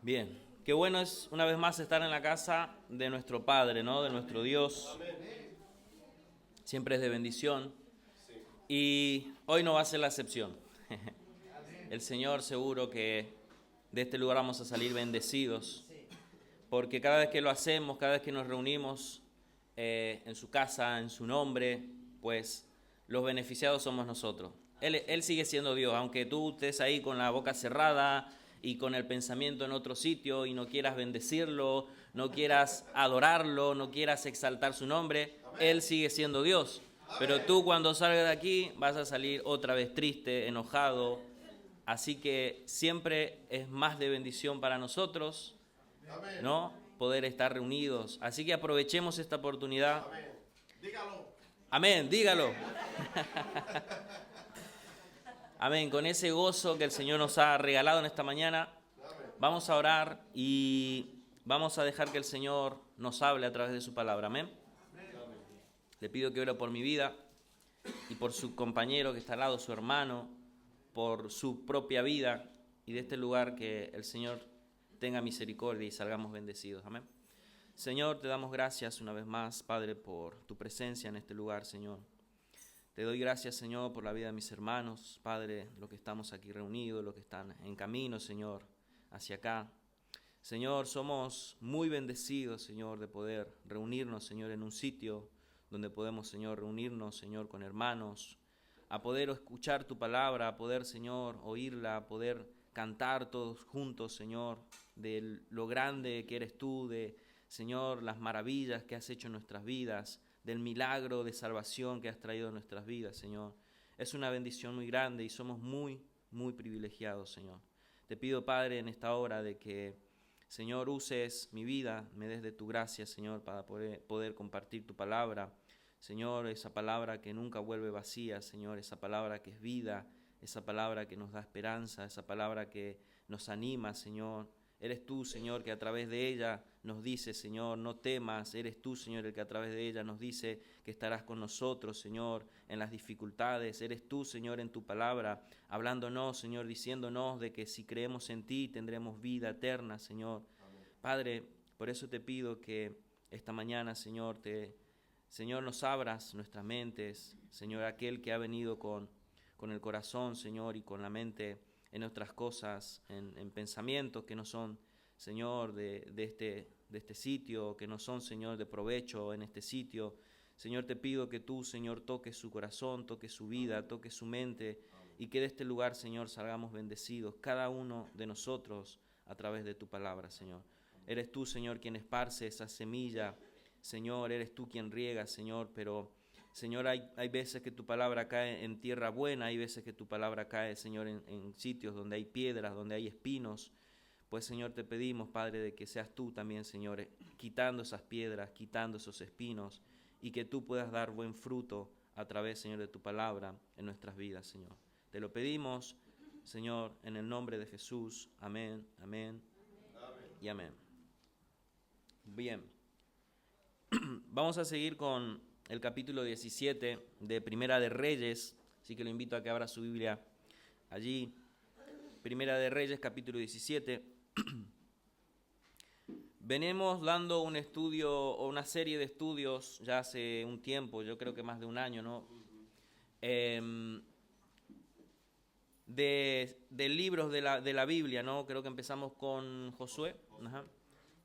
Bien, qué bueno es una vez más estar en la casa de nuestro Padre, ¿no? De nuestro Dios. Siempre es de bendición. Y hoy no va a ser la excepción. El Señor seguro que de este lugar vamos a salir bendecidos. Porque cada vez que lo hacemos, cada vez que nos reunimos en su casa, en su nombre, pues los beneficiados somos nosotros. Él sigue siendo Dios, aunque tú estés ahí con la boca cerrada y con el pensamiento en otro sitio y no quieras bendecirlo, no quieras adorarlo, no quieras exaltar su nombre, Él sigue siendo Dios. Pero tú cuando salgas de aquí vas a salir otra vez triste, enojado. Así que siempre es más de bendición para nosotros, ¿no? Poder estar reunidos. Así que aprovechemos esta oportunidad. Amén. Dígalo. Amén, dígalo. Amén, con ese gozo que el Señor nos ha regalado en esta mañana, vamos a orar y vamos a dejar que el Señor nos hable a través de su palabra. Amén. Le pido que ore por mi vida y por su compañero que está al lado, su hermano, por su propia vida y de este lugar que el Señor tenga misericordia y salgamos bendecidos. Amén. Señor, te damos gracias una vez más, Padre, por tu presencia en este lugar, Señor. Te doy gracias, Señor, por la vida de mis hermanos, Padre, los que estamos aquí reunidos, los que están en camino, Señor, hacia acá. Señor, somos muy bendecidos, Señor, de poder reunirnos, Señor, en un sitio donde podemos, Señor, reunirnos, Señor, con hermanos, a poder escuchar tu palabra, a poder, Señor, oírla, a poder cantar todos juntos, Señor, de lo grande que eres tú, de, Señor, las maravillas que has hecho en nuestras vidas, del milagro de salvación que has traído en nuestras vidas, Señor. Es una bendición muy grande y somos muy, muy privilegiados, Señor. Te pido, Padre, en esta hora de que, Señor, uses mi vida, me des de tu gracia, Señor, para poder compartir tu palabra. Señor, esa palabra que nunca vuelve vacía, Señor, esa palabra que es vida, esa palabra que nos da esperanza, esa palabra que nos anima, Señor. Eres tú, Señor, que a través de ella nos dice, Señor, no temas. Eres tú, Señor, el que a través de ella nos dice que estarás con nosotros, Señor, en las dificultades. Eres tú, Señor, en tu palabra, hablándonos, Señor, diciéndonos de que si creemos en ti tendremos vida eterna, Señor. Amén. Padre, por eso te pido que esta mañana, Señor, Señor, nos abras nuestras mentes, Señor, aquel que ha venido con el corazón, Señor, y con la mente en otras cosas, en pensamientos que no son, Señor, de este sitio, que no son, Señor, de provecho en este sitio. Señor, te pido que tú, Señor, toques su corazón, toques su vida, toques su mente, y que de este lugar, Señor, salgamos bendecidos, cada uno de nosotros, a través de tu palabra, Señor. Eres tú, Señor, quien esparce esa semilla, Señor, eres tú quien riega, Señor, pero Señor, hay veces que tu palabra cae en tierra buena, hay veces que tu palabra cae, Señor, en sitios donde hay piedras, donde hay espinos. Pues, Señor, te pedimos, Padre, de que seas tú también, Señor, quitando esas piedras, quitando esos espinos, y que tú puedas dar buen fruto a través, Señor, de tu palabra en nuestras vidas, Señor. Te lo pedimos, Señor, en el nombre de Jesús. Amén, amén, y amén. Bien, vamos a seguir con el capítulo 17 de Primera de Reyes, así que lo invito a que abra su Biblia allí. Primera de Reyes, capítulo 17. Venimos dando un estudio o una serie de estudios ya hace un tiempo, yo creo que más de un año, ¿no? De libros de la Biblia, ¿no? Creo que empezamos con Josué,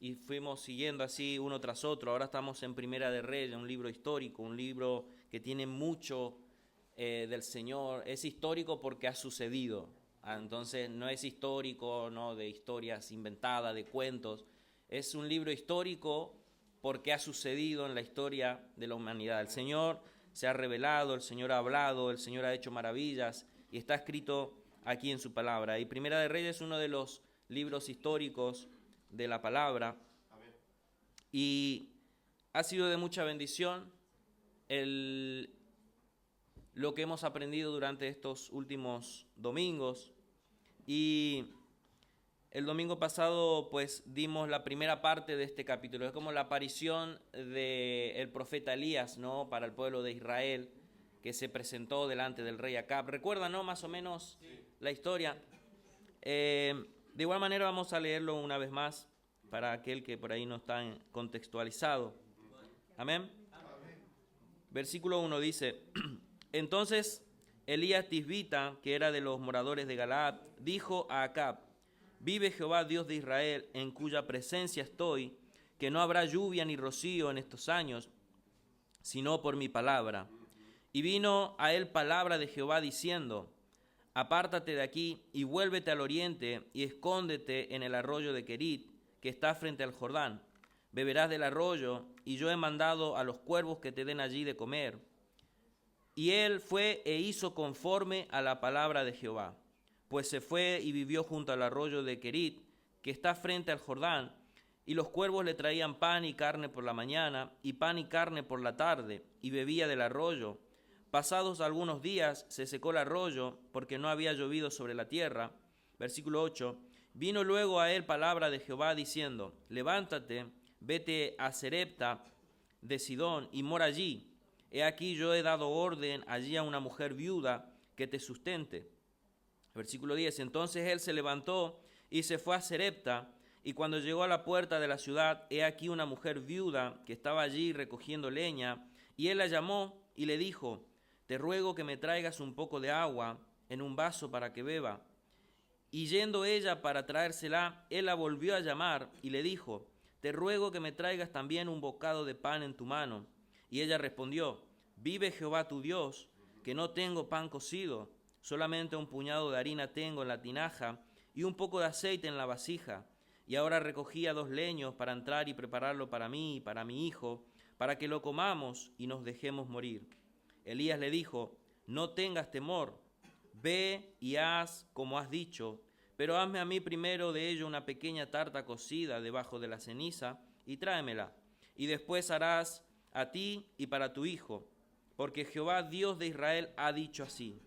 y fuimos siguiendo así uno tras otro. Ahora estamos en Primera de Reyes, un libro histórico, un libro que tiene mucho del Señor. Es histórico porque ha sucedido. Entonces no es histórico, ¿no?, de historias inventadas, de cuentos. Es un libro histórico porque ha sucedido en la historia de la humanidad. El Señor se ha revelado, el Señor ha hablado, el Señor ha hecho maravillas y está escrito aquí en su palabra. Y Primera de Reyes es uno de los libros históricos de la palabra. Amén. Y ha sido de mucha bendición lo que hemos aprendido durante estos últimos domingos. Y el domingo pasado pues dimos la primera parte de este capítulo. Es como la aparición del profeta Elías, ¿no?, para el pueblo de Israel, que se presentó delante del rey Acab. ¿Recuerdan, no, más o menos la historia? De igual manera vamos a leerlo una vez más para aquel que por ahí no está contextualizado. Amén. Versículo 1 dice, entonces Elías Tisbita, que era de los moradores de Galaad, dijo a Acab, vive Jehová Dios de Israel, en cuya presencia estoy, que no habrá lluvia ni rocío en estos años, sino por mi palabra. Y vino a él palabra de Jehová diciendo, apártate de aquí y vuélvete al oriente y escóndete en el arroyo de Querit, que está frente al Jordán. Beberás del arroyo, y yo he mandado a los cuervos que te den allí de comer. Y él fue e hizo conforme a la palabra de Jehová, pues se fue y vivió junto al arroyo de Querit, que está frente al Jordán, y los cuervos le traían pan y carne por la mañana, y pan y carne por la tarde, y bebía del arroyo. Pasados algunos días se secó el arroyo, porque no había llovido sobre la tierra. Versículo 8. Vino luego a él palabra de Jehová diciendo, levántate, vete a Serepta de Sidón y mora allí. He aquí yo he dado orden allí a una mujer viuda que te sustente. Versículo 10. Entonces él se levantó y se fue a Serepta, y cuando llegó a la puerta de la ciudad, he aquí una mujer viuda que estaba allí recogiendo leña, y él la llamó y le dijo, te ruego que me traigas un poco de agua en un vaso para que beba. Y yendo ella para traérsela, él la volvió a llamar y le dijo, te ruego que me traigas también un bocado de pan en tu mano. Y ella respondió, vive Jehová tu Dios, que no tengo pan cocido, solamente un puñado de harina tengo en la tinaja y un poco de aceite en la vasija. Y ahora recogía 2 leños para entrar y prepararlo para mí y para mi hijo, para que lo comamos y nos dejemos morir. Elías le dijo, no tengas temor, ve y haz como has dicho, pero hazme a mí primero de ello una pequeña tarta cocida debajo de la ceniza y tráemela, y después harás a ti y para tu hijo, porque Jehová Dios de Israel ha dicho así,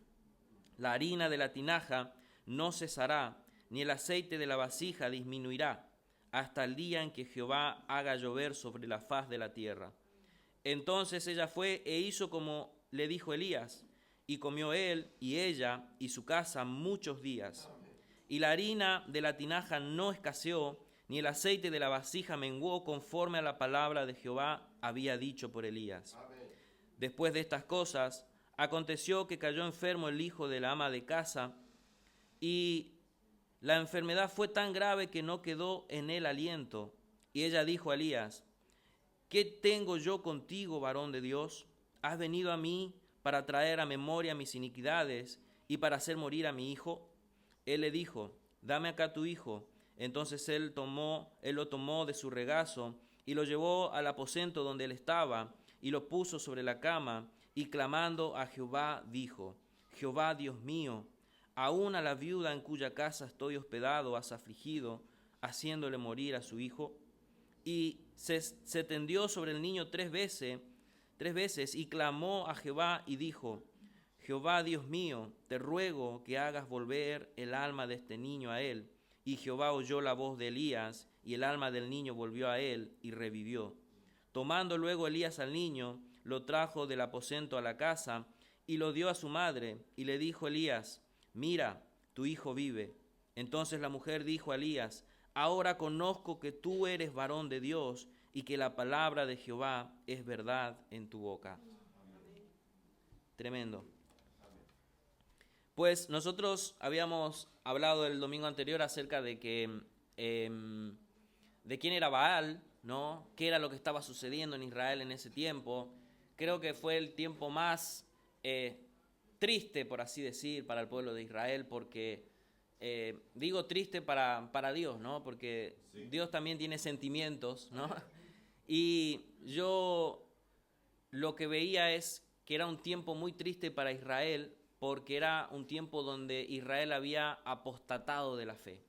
la harina de la tinaja no cesará, ni el aceite de la vasija disminuirá, hasta el día en que Jehová haga llover sobre la faz de la tierra. Entonces ella fue e hizo como le dijo Elías, y comió él y ella y su casa muchos días. Y la harina de la tinaja no escaseó, ni el aceite de la vasija menguó, conforme a la palabra de Jehová había dicho por Elías. Después de estas cosas, aconteció que cayó enfermo el hijo de la ama de casa, y la enfermedad fue tan grave que no quedó en él aliento. Y ella dijo a Elías, ¿qué tengo yo contigo, varón de Dios? ¿Has venido a mí para traer a memoria mis iniquidades y para hacer morir a mi hijo? Él le dijo, dame acá tu hijo. Entonces él lo tomó de su regazo y lo llevó al aposento donde él estaba y lo puso sobre la cama y clamando a Jehová dijo, Jehová Dios mío, aún a la viuda en cuya casa estoy hospedado has afligido, haciéndole morir a su hijo. Y se tendió sobre el niño 3 veces y clamó a Jehová y dijo, Jehová Dios mío, te ruego que hagas volver el alma de este niño a él. Y Jehová oyó la voz de Elías, y el alma del niño volvió a él y revivió. Tomando luego Elías al niño, lo trajo del aposento a la casa y lo dio a su madre, y le dijo Elías, mira, tu hijo vive. Entonces la mujer dijo a Elías, ahora conozco que tú eres varón de Dios y que la palabra de Jehová es verdad en tu boca. Tremendo. Pues nosotros habíamos hablado el domingo anterior acerca de que de quién era Baal, ¿no? Qué era lo que estaba sucediendo en Israel en ese tiempo. Creo que fue el tiempo más triste, por así decir, para el pueblo de Israel, porque digo triste para Dios, ¿no? Porque sí, Dios también tiene sentimientos, ¿no? Y yo lo que veía es que era un tiempo muy triste para Israel, porque era un tiempo donde Israel había apostatado de la fe.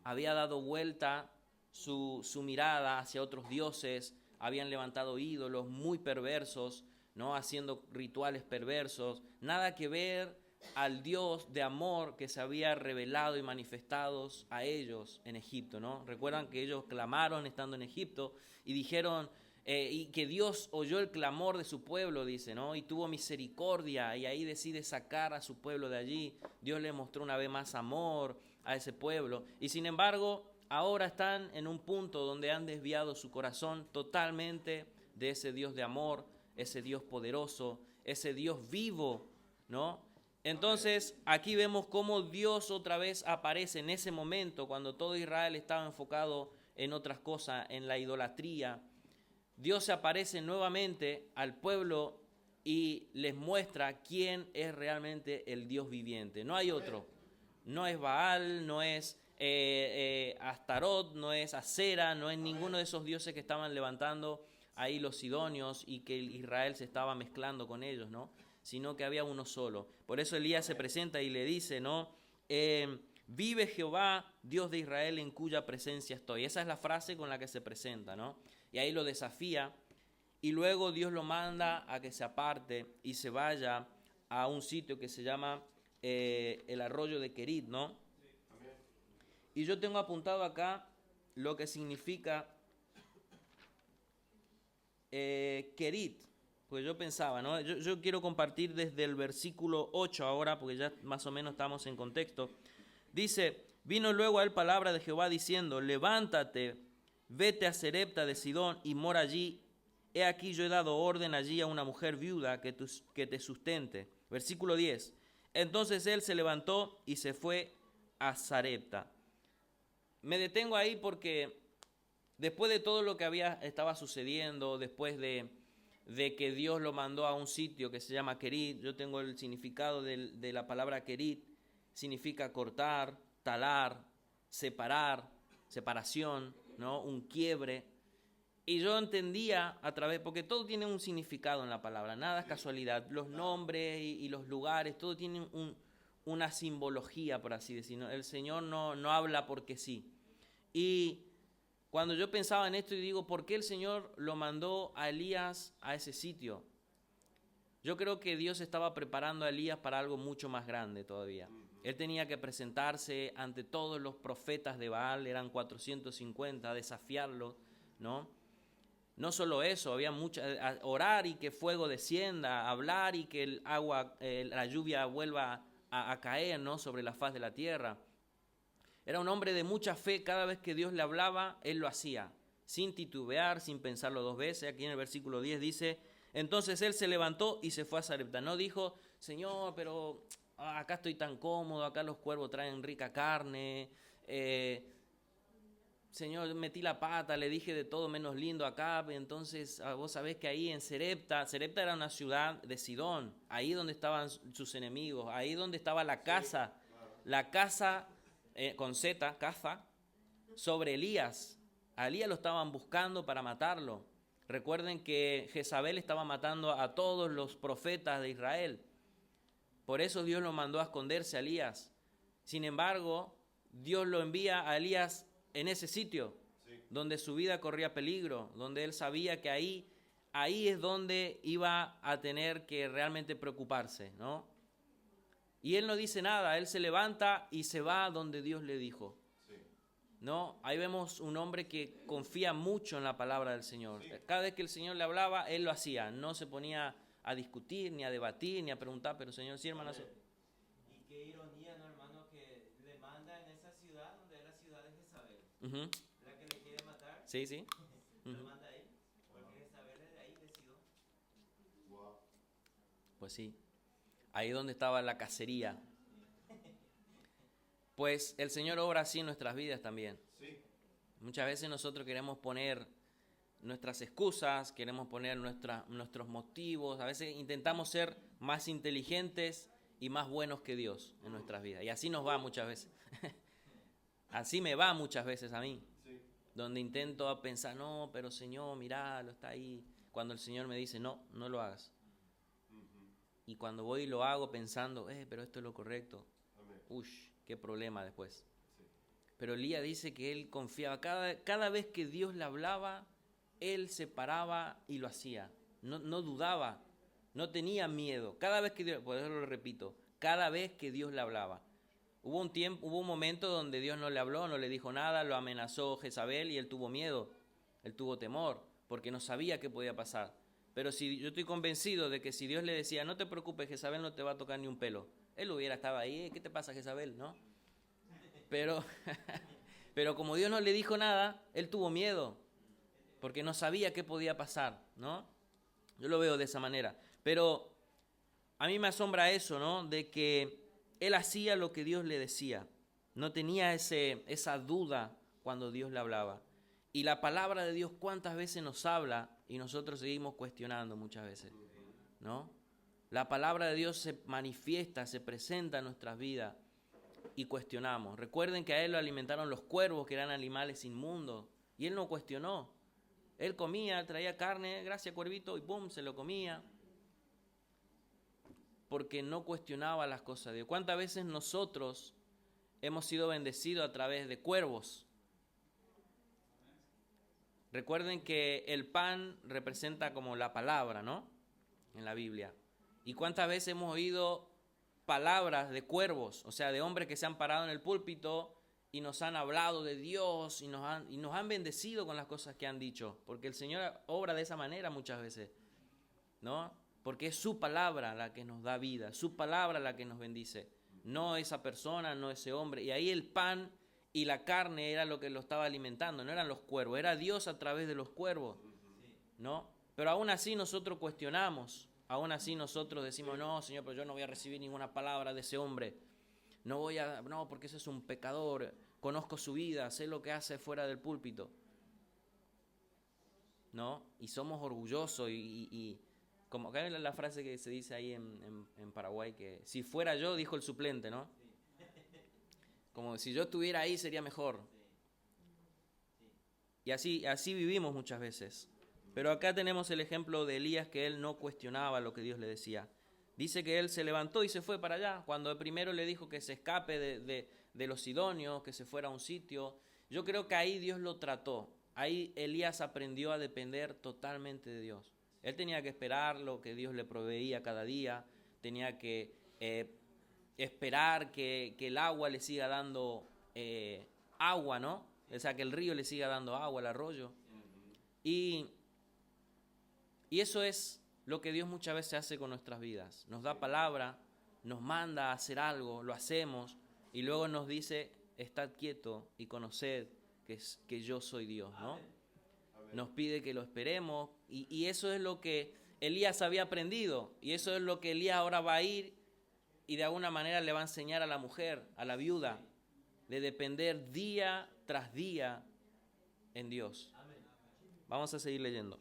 Había dado vuelta su mirada hacia otros dioses, habían levantado ídolos muy perversos, ¿no? Haciendo rituales perversos, nada que ver al Dios de amor que se había revelado y manifestado a ellos en Egipto, ¿no? Recuerdan que ellos clamaron estando en Egipto y dijeron, y que Dios oyó el clamor de su pueblo, dice, ¿no? Y tuvo misericordia y ahí decide sacar a su pueblo de allí. Dios le mostró una vez más amor, a ese pueblo. Y sin embargo, ahora están en un punto donde han desviado su corazón totalmente de ese Dios de amor, ese Dios poderoso, ese Dios vivo, ¿no? Entonces, aquí vemos cómo Dios otra vez aparece en ese momento, cuando todo Israel estaba enfocado en otras cosas, en la idolatría. Dios se aparece nuevamente al pueblo y les muestra quién es realmente el Dios viviente. No hay otro. No es Baal, no es Astarot, no es Acera, no es ninguno de esos dioses que estaban levantando ahí los sidonios y que Israel se estaba mezclando con ellos, ¿no? Sino que había uno solo. Por eso Elías se presenta y le dice, ¿no? Vive Jehová, Dios de Israel, en cuya presencia estoy. Esa es la frase con la que se presenta, ¿no? Y ahí lo desafía, y luego Dios lo manda a que se aparte y se vaya a un sitio que se llama el arroyo de Querit, ¿no? Y yo tengo apuntado acá lo que significa Querit, pues yo pensaba, ¿no? Yo quiero compartir desde el versículo 8 ahora, porque ya más o menos estamos en contexto. Dice, vino luego a él palabra de Jehová diciendo, levántate, vete a Serepta de Sidón y mora allí. He aquí yo he dado orden allí a una mujer viuda que te sustente. Versículo 10. Entonces él se levantó y se fue a Sarepta. Me detengo ahí porque después de todo lo que estaba sucediendo, después de que Dios lo mandó a un sitio que se llama Querit, yo tengo el significado de la palabra Querit, significa cortar, talar, separar, separación, ¿no? Un quiebre. Y yo entendía a través, porque todo tiene un significado en la palabra, nada es casualidad. Los nombres y los lugares, todo tiene una simbología, por así decirlo. El Señor no habla porque sí. Y cuando yo pensaba en esto y digo, ¿por qué el Señor lo mandó a Elías a ese sitio? Yo creo que Dios estaba preparando a Elías para algo mucho más grande todavía. Él tenía que presentarse ante todos los profetas de Baal, eran 450, desafiarlos, ¿no? No solo eso, había orar y que fuego descienda, hablar y que el agua, la lluvia vuelva a caer, ¿no? Sobre la faz de la tierra. Era un hombre de mucha fe, cada vez que Dios le hablaba, él lo hacía, sin titubear, sin pensarlo dos veces. Aquí en el versículo 10 dice, entonces él se levantó y se fue a Sarepta. No dijo, Señor, pero acá estoy tan cómodo, acá los cuervos traen rica carne, Señor, metí la pata, le dije de todo menos lindo acá. Entonces vos sabés que ahí en Sarepta era una ciudad de Sidón, ahí donde estaban sus enemigos, ahí donde estaba la casa, la casa con Z, caza, sobre Elías. A Elías lo estaban buscando para matarlo. Recuerden que Jezabel estaba matando a todos los profetas de Israel. Por eso Dios lo mandó a esconderse a Elías. Sin embargo, Dios lo envía a Elías en ese sitio, donde su vida corría peligro, donde él sabía que ahí es donde iba a tener que realmente preocuparse, ¿no? Y él no dice nada, él se levanta y se va donde Dios le dijo. ¿No? Ahí vemos un hombre que confía mucho en la palabra del Señor. Cada vez que el Señor le hablaba, él lo hacía. No se ponía a discutir, ni a debatir, ni a preguntar, pero Señor, sí, hermano. Y qué ironía, ¿no, hermano? Que le manda en esa ciudad donde es la ciudad de Jezabel. La que le quiere matar. Sí, sí. Lo manda ahí, porque Jezabel es de ahí, de Sidón. Pues sí. Ahí donde estaba la cacería. Pues el Señor obra así en nuestras vidas también. Sí. Muchas veces nosotros queremos poner nuestras excusas, queremos poner nuestros motivos, a veces intentamos ser más inteligentes y más buenos que Dios en nuestras vidas. Y así nos va muchas veces. Así me va muchas veces a mí. Sí. Donde intento pensar, no, pero Señor, mirá, lo está ahí. Cuando el Señor me dice, no lo hagas. Y cuando voy y lo hago pensando, pero esto es lo correcto. Ush, qué problema después. Sí. Pero Elías dice que él confiaba. Cada vez que Dios le hablaba, él se paraba y lo hacía. No dudaba, no tenía miedo. Cada vez que Dios, por eso lo repito, cada vez que Dios le hablaba. Hubo un momento donde Dios no le habló, no le dijo nada, lo amenazó Jezabel y él tuvo miedo, él tuvo temor, porque no sabía qué podía pasar. Pero si yo estoy convencido de que si Dios le decía, no te preocupes, Jezabel no te va a tocar ni un pelo, él hubiera estado ahí, ¿qué te pasa, Jezabel? ¿No? Pero, pero como Dios no le dijo nada, él tuvo miedo, porque no sabía qué podía pasar, ¿no? Yo lo veo de esa manera. Pero a mí me asombra eso, ¿no? De que él hacía lo que Dios le decía. No tenía esa duda cuando Dios le hablaba. Y la palabra de Dios, ¿cuántas veces nos habla y nosotros seguimos cuestionando muchas veces, ¿no? La palabra de Dios se manifiesta, se presenta en nuestras vidas y cuestionamos. Recuerden que a él lo alimentaron los cuervos, que eran animales inmundos, y él no cuestionó. Él comía, traía carne, gracias cuervito, y pum, se lo comía. Porque no cuestionaba las cosas de Dios. ¿Cuántas veces nosotros hemos sido bendecidos a través de cuervos? Recuerden que el pan representa como la palabra, ¿no? En la Biblia. ¿Y cuántas veces hemos oído palabras de cuervos? O sea, de hombres que se han parado en el púlpito y nos han hablado de Dios y nos han bendecido con las cosas que han dicho. Porque el Señor obra de esa manera muchas veces, ¿no? Porque es su palabra la que nos da vida, su palabra la que nos bendice. No esa persona, no ese hombre. Y ahí el pan y la carne era lo que lo estaba alimentando, no eran los cuervos, era Dios a través de los cuervos, ¿no? Pero aún así nosotros cuestionamos, aún así nosotros decimos, no, Señor, pero yo no voy a recibir ninguna palabra de ese hombre, no, porque ese es un pecador, conozco su vida, sé lo que hace fuera del púlpito, ¿no? Y somos orgullosos y como acá es la frase que se dice ahí en Paraguay, que si fuera yo, dijo el suplente, ¿no? Como si yo estuviera ahí sería mejor. Y así vivimos muchas veces. Pero acá tenemos el ejemplo de Elías, que él no cuestionaba lo que Dios le decía. Dice que él se levantó y se fue para allá. Cuando primero le dijo que se escape de los sidonios, que se fuera a un sitio. Yo creo que ahí Dios lo trató. Ahí Elías aprendió a depender totalmente de Dios. Él tenía que esperar lo que Dios le proveía cada día. Tenía que esperar que el agua le siga dando agua, ¿no? O sea, que el río le siga dando agua, el arroyo. Y eso es lo que Dios muchas veces hace con nuestras vidas. Nos da palabra, nos manda a hacer algo, lo hacemos, y luego nos dice, estad quieto y conoced que yo soy Dios, ¿no? Nos pide que lo esperemos, y eso es lo que Elías había aprendido, y eso es lo que Elías ahora va a ir y de alguna manera le va a enseñar a la mujer, a la viuda, de depender día tras día en Dios. Vamos a seguir leyendo.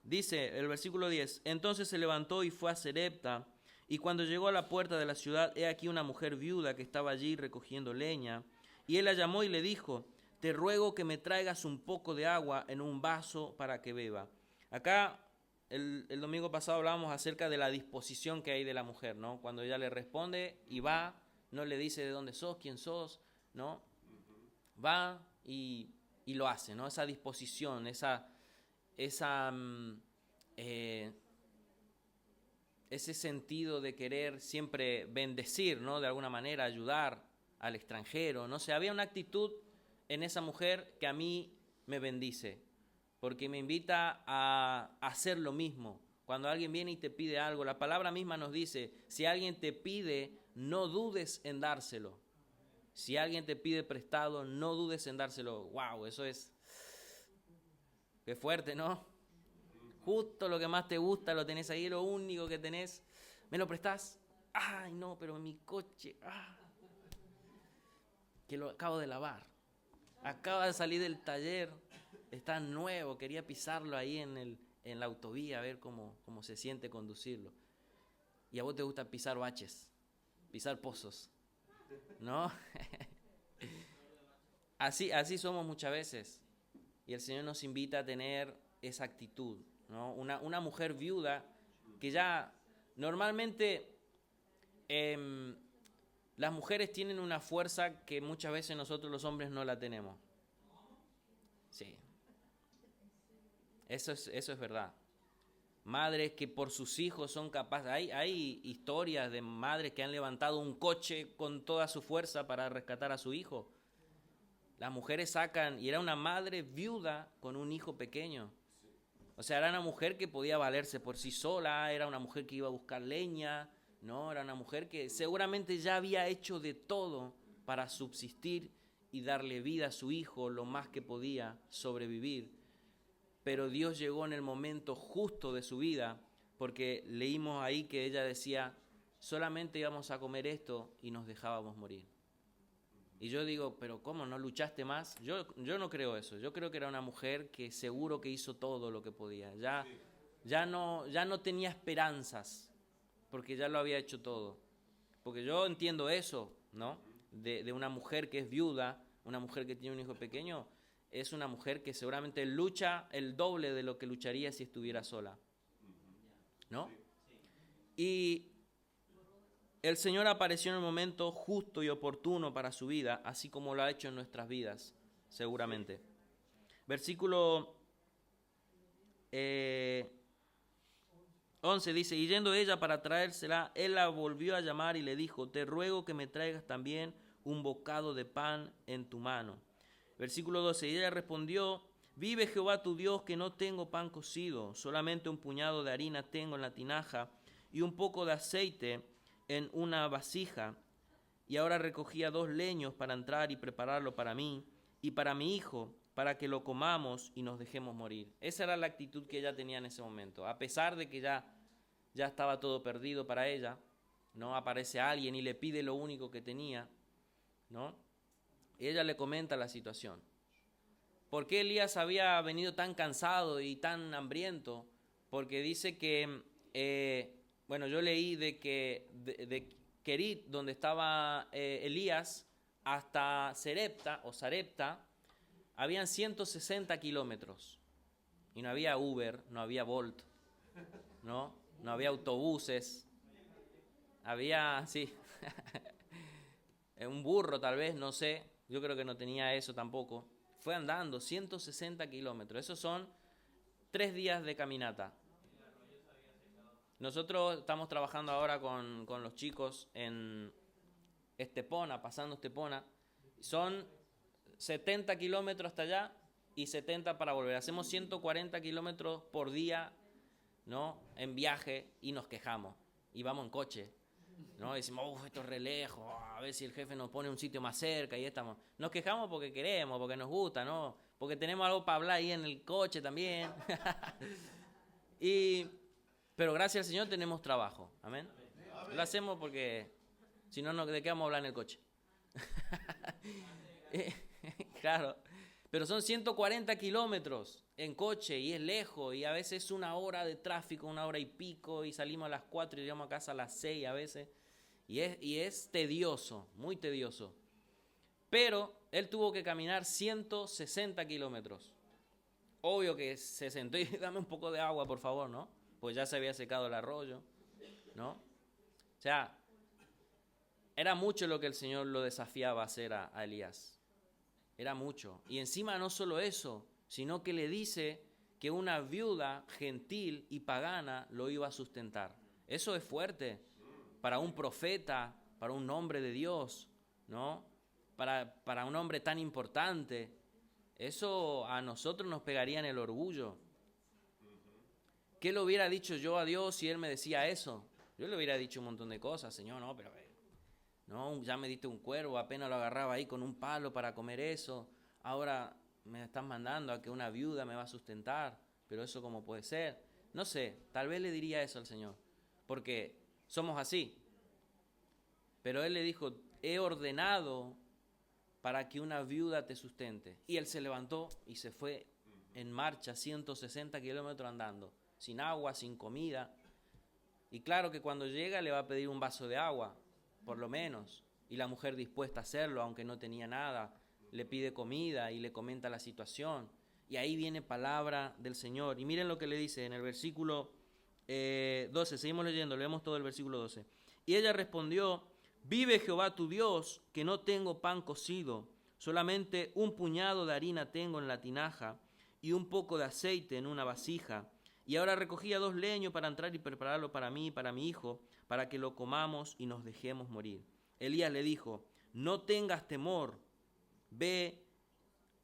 Dice el versículo 10, entonces se levantó y fue a Sarepta, y cuando llegó a la puerta de la ciudad, he aquí una mujer viuda que estaba allí recogiendo leña, y él la llamó y le dijo, te ruego que me traigas un poco de agua en un vaso para que beba. Acá el domingo pasado hablábamos acerca de la disposición que hay de la mujer, ¿no? Cuando ella le responde y va, no le dice de dónde sos, quién sos, ¿no? Va y lo hace, ¿no? Esa disposición, ese sentido de querer siempre bendecir, ¿no? De alguna manera ayudar al extranjero, no sé, había una actitud en esa mujer que a mí me bendice, porque me invita a hacer lo mismo. Cuando alguien viene y te pide algo, la palabra misma nos dice, si alguien te pide, no dudes en dárselo. Si alguien te pide prestado, no dudes en dárselo. ¡Wow! Eso es... qué fuerte, ¿no? Justo lo que más te gusta lo tenés ahí, lo único que tenés. ¿Me lo prestás? ¡Ay, no, pero mi coche! ¡Ah! Que lo acabo de lavar. Acaba de salir del taller. Está nuevo, quería pisarlo ahí en la autovía, a ver cómo se siente conducirlo. Y a vos te gusta pisar baches, pisar pozos, ¿no? Así somos muchas veces. Y el Señor nos invita a tener esa actitud, ¿no? Una mujer viuda que ya normalmente las mujeres tienen una fuerza que muchas veces nosotros los hombres no la tenemos. Sí. Eso es verdad. Madres que por sus hijos son capaces. Hay historias de madres que han levantado un coche con toda su fuerza para rescatar a su hijo. Las mujeres sacan, y era una madre viuda con un hijo pequeño. O sea, era una mujer que podía valerse por sí sola, era una mujer que iba a buscar leña, ¿no? Era una mujer que seguramente ya había hecho de todo para subsistir y darle vida a su hijo lo más que podía sobrevivir. Pero Dios llegó en el momento justo de su vida, porque leímos ahí que ella decía, solamente íbamos a comer esto y nos dejábamos morir. Y yo digo, pero ¿cómo? ¿No luchaste más? Yo no creo eso. Yo creo que era una mujer que seguro que hizo todo lo que podía. Ya no tenía esperanzas, porque ya lo había hecho todo. Porque yo entiendo eso, ¿no? De una mujer que es viuda, una mujer que tiene un hijo pequeño, es una mujer que seguramente lucha el doble de lo que lucharía si estuviera sola, ¿no? Y el Señor apareció en el momento justo y oportuno para su vida, así como lo ha hecho en nuestras vidas, seguramente. Versículo 11 dice, y yendo ella para traérsela, él la volvió a llamar y le dijo, te ruego que me traigas también un bocado de pan en tu mano. Versículo 12, y ella respondió, vive Jehová tu Dios que no tengo pan cocido, solamente un puñado de harina tengo en la tinaja y un poco de aceite en una vasija. Y ahora recogía 2 leños para entrar y prepararlo para mí y para mi hijo, para que lo comamos y nos dejemos morir. Esa era la actitud que ella tenía en ese momento. A pesar de que ya estaba todo perdido para ella, ¿no? Aparece alguien y le pide lo único que tenía, ¿no? Y ella le comenta la situación. ¿Por qué Elías había venido tan cansado y tan hambriento? Porque dice que, yo leí de que de Querit, donde estaba Elías, hasta Sarepta, habían 160 kilómetros. Y no había Uber, no había Bolt, ¿no? No había autobuses. Había, sí, un burro tal vez, no sé. Yo creo que no tenía eso tampoco. Fue andando 160 kilómetros. Esos son 3 días de caminata. Nosotros estamos trabajando ahora con los chicos en Estepona, pasando Estepona. Son 70 kilómetros hasta allá y 70 para volver. Hacemos 140 kilómetros por día, ¿no? En viaje y nos quejamos. Y vamos en coche, ¿no? Y decimos, esto es re lejos, a ver si el jefe nos pone un sitio más cerca y estamos. Nos quejamos porque queremos, porque nos gusta, ¿no? Porque tenemos algo para hablar ahí en el coche también. Pero gracias al Señor tenemos trabajo, amén. Lo hacemos porque si no, ¿de qué vamos a hablar en el coche? Claro, pero son 140 kilómetros en coche y es lejos y a veces 1 hora de tráfico, 1 hora y pico y salimos a las 4 y llegamos a casa a las 6 a veces y es tedioso, muy tedioso. Pero él tuvo que caminar 160 kilómetros. Obvio que se sentó y dame un poco de agua, por favor, ¿no? Pues ya se había secado el arroyo, ¿no? O sea, era mucho lo que el Señor lo desafiaba a hacer a Elías. Era mucho. Y encima no solo eso, sino que le dice que una viuda gentil y pagana lo iba a sustentar. Eso es fuerte para un profeta, para un hombre de Dios, ¿no? Para un hombre tan importante. Eso a nosotros nos pegaría en el orgullo. ¿Qué le hubiera dicho yo a Dios si Él me decía eso? Yo le hubiera dicho un montón de cosas. Señor, no, pero no, ya me diste un cuervo, apenas lo agarraba ahí con un palo para comer eso. Ahora me estás mandando a que una viuda me va a sustentar. Pero eso cómo puede ser. No sé, tal vez le diría eso al Señor. Porque somos así. Pero Él le dijo, he ordenado para que una viuda te sustente. Y él se levantó y se fue en marcha 160 kilómetros andando. Sin agua, sin comida. Y claro que cuando llega le va a pedir un vaso de agua, por lo menos. Y la mujer dispuesta a hacerlo, aunque no tenía nada. Le pide comida y le comenta la situación. Y ahí viene palabra del Señor. Y miren lo que le dice en el versículo 12. Seguimos leyendo, leemos todo el versículo 12. Y ella respondió, vive Jehová tu Dios, que no tengo pan cocido, solamente un puñado de harina tengo en la tinaja y un poco de aceite en una vasija. Y ahora recogía 2 leños para entrar y prepararlo para mí y para mi hijo, para que lo comamos y nos dejemos morir. Elías le dijo, no tengas temor, ve,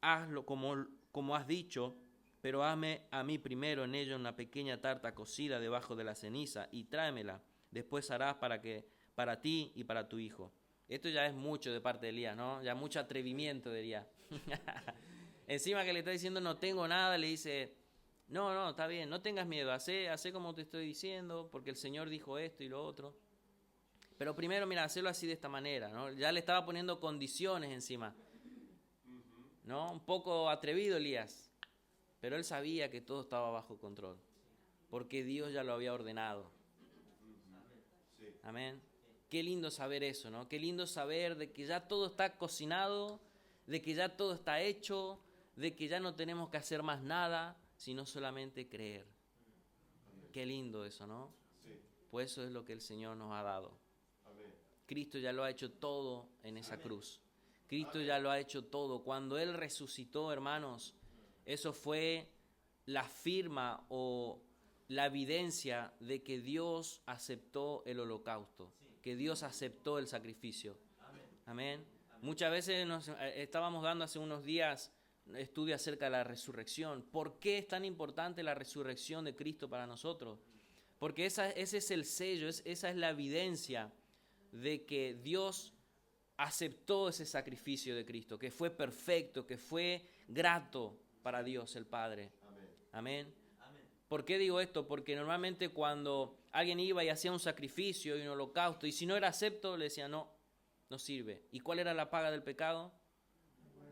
hazlo como has dicho, pero hazme a mí primero en ello una pequeña tarta cocida debajo de la ceniza y tráemela. Después harás para ti y para tu hijo. Esto ya es mucho de parte de Elías, ¿no? Ya mucho atrevimiento de Elías. Encima que le está diciendo no tengo nada, le dice, no, está bien, no tengas miedo, hacé como te estoy diciendo, porque el Señor dijo esto y lo otro. Pero primero, mira, hacerlo así de esta manera, ¿no? Ya le estaba poniendo condiciones encima, ¿no? Un poco atrevido Elías, pero él sabía que todo estaba bajo control, porque Dios ya lo había ordenado. Amén. Qué lindo saber eso, ¿no? Qué lindo saber de que ya todo está cocinado, de que ya todo está hecho, de que ya no tenemos que hacer más nada, sino solamente creer. Qué lindo eso, ¿no? Pues eso es lo que el Señor nos ha dado. Cristo ya lo ha hecho todo en esa cruz. Cristo ya lo ha hecho todo. Cuando Él resucitó, hermanos, eso fue la firma o la evidencia de que Dios aceptó el holocausto, que Dios aceptó el sacrificio. Amén. Muchas veces estábamos dando hace unos días estudio acerca de la resurrección. ¿Por qué es tan importante la resurrección de Cristo para nosotros? Porque ese es el sello, esa es la evidencia de que Dios aceptó ese sacrificio de Cristo, que fue perfecto, que fue grato para Dios el Padre. Amén. ¿Por qué digo esto? Porque normalmente cuando alguien iba y hacía un sacrificio y un holocausto, y si no era acepto, le decía no sirve. ¿Y cuál era la paga del pecado?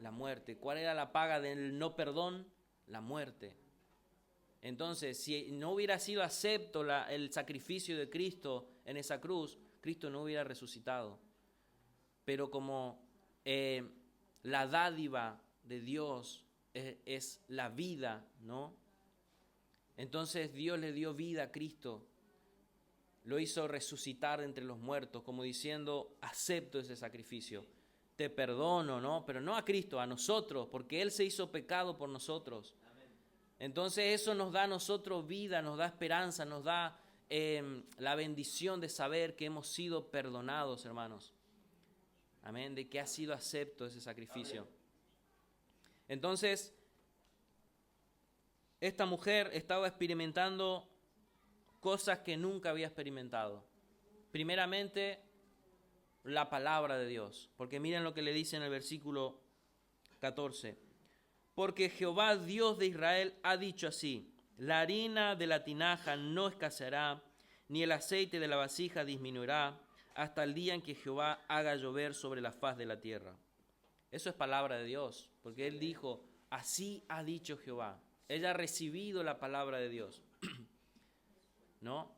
La muerte. ¿Cuál era la paga del no perdón? La muerte. Entonces, si no hubiera sido acepto el sacrificio de Cristo en esa cruz, Cristo no hubiera resucitado. Pero como la dádiva de Dios es la vida, ¿no? Entonces Dios le dio vida a Cristo, lo hizo resucitar entre los muertos, como diciendo, acepto ese sacrificio, te perdono, ¿no? Pero no a Cristo, a nosotros, porque Él se hizo pecado por nosotros. Entonces eso nos da a nosotros vida, nos da esperanza, nos da la bendición de saber que hemos sido perdonados, hermanos. Amén, de que ha sido acepto ese sacrificio. Entonces, esta mujer estaba experimentando cosas que nunca había experimentado. Primeramente, la palabra de Dios. Porque miren lo que le dice en el versículo 14. Porque Jehová, Dios de Israel, ha dicho así: la harina de la tinaja no escaseará, ni el aceite de la vasija disminuirá, hasta el día en que Jehová haga llover sobre la faz de la tierra. Eso es palabra de Dios, porque Él dijo, así ha dicho Jehová. Ella ha recibido la palabra de Dios, ¿no?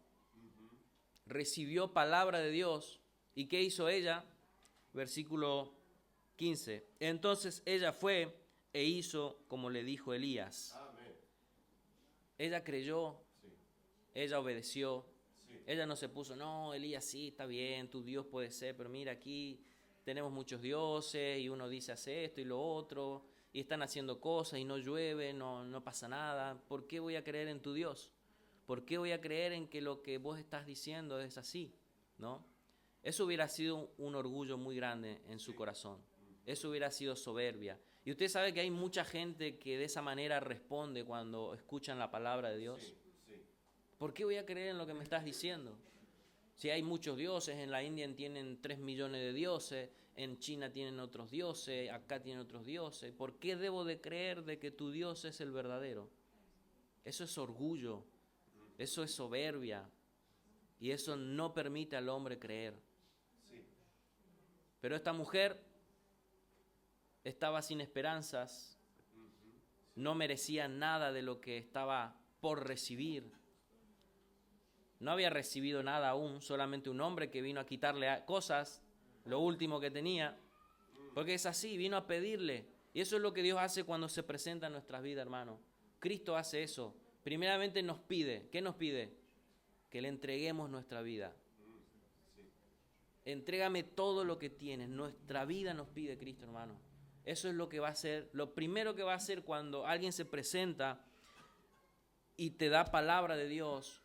Recibió palabra de Dios. ¿Y qué hizo ella? Versículo 15. Entonces ella fue e hizo como le dijo Elías. Amén. Ella creyó, ella obedeció. Ella no se puso, no, Elías sí, está bien, tu Dios puede ser, pero mira aquí tenemos muchos dioses y uno dice hace esto y lo otro, y están haciendo cosas y no llueve, no pasa nada. ¿Por qué voy a creer en tu Dios? ¿Por qué voy a creer en que lo que vos estás diciendo es así? ¿No? Eso hubiera sido un orgullo muy grande en su corazón. Eso hubiera sido soberbia. Y usted sabe que hay mucha gente que de esa manera responde cuando escuchan la palabra de Dios. ¿Por qué voy a creer en lo que me estás diciendo? Si hay muchos dioses, en la India tienen 3 millones de dioses, en China tienen otros dioses, acá tienen otros dioses. ¿Por qué debo de creer de que tu Dios es el verdadero? Eso es orgullo, eso es soberbia, y eso no permite al hombre creer. Pero esta mujer estaba sin esperanzas, no merecía nada de lo que estaba por recibir. No había recibido nada aún, solamente un hombre que vino a quitarle cosas, lo último que tenía, porque es así, vino a pedirle. Y eso es lo que Dios hace cuando se presenta en nuestras vidas, hermano. Cristo hace eso. Primeramente nos pide, ¿qué nos pide? Que le entreguemos nuestra vida. Entrégame todo lo que tienes. Nuestra vida nos pide Cristo, hermano. Eso es lo que va a hacer, lo primero que va a hacer cuando alguien se presenta y te da palabra de Dios.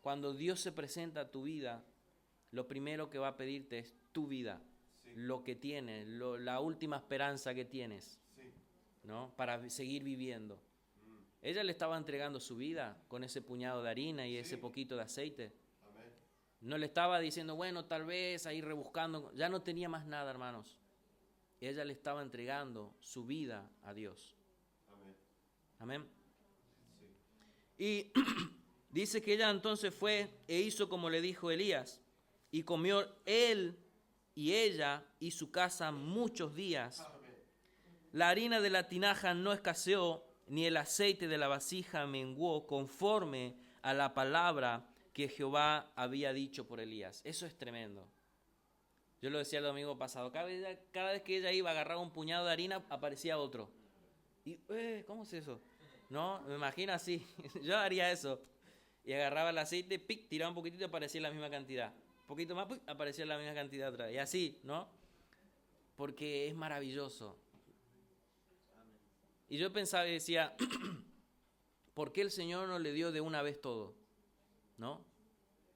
Cuando Dios se presenta a tu vida, lo primero que va a pedirte es tu vida, lo que tienes, la última esperanza que tienes, ¿no? Para seguir viviendo. Ella le estaba entregando su vida con ese puñado de harina y ese poquito de aceite, No le estaba diciendo, bueno, tal vez ahí rebuscando. Ya no tenía más nada, hermanos. Ella le estaba entregando su vida a Dios. Amén. Y dice que ella entonces fue e hizo como le dijo Elías. Y comió él y ella y su casa muchos días. La harina de la tinaja no escaseó, ni el aceite de la vasija menguó, conforme a la palabra que Jehová había dicho por Elías. Eso es tremendo. Yo lo decía el domingo pasado. Cada vez que ella iba a agarrar un puñado de harina, aparecía otro. Y, ¿cómo es eso? No, me imagino así. Yo haría eso. Y agarraba el aceite, pic, tiraba un poquitito y aparecía la misma cantidad. Un poquito más, pic, aparecía la misma cantidad otra vez. Y así, ¿no? Porque es maravilloso. Y yo pensaba y decía, ¿por qué el Señor no le dio de una vez todo? ¿No?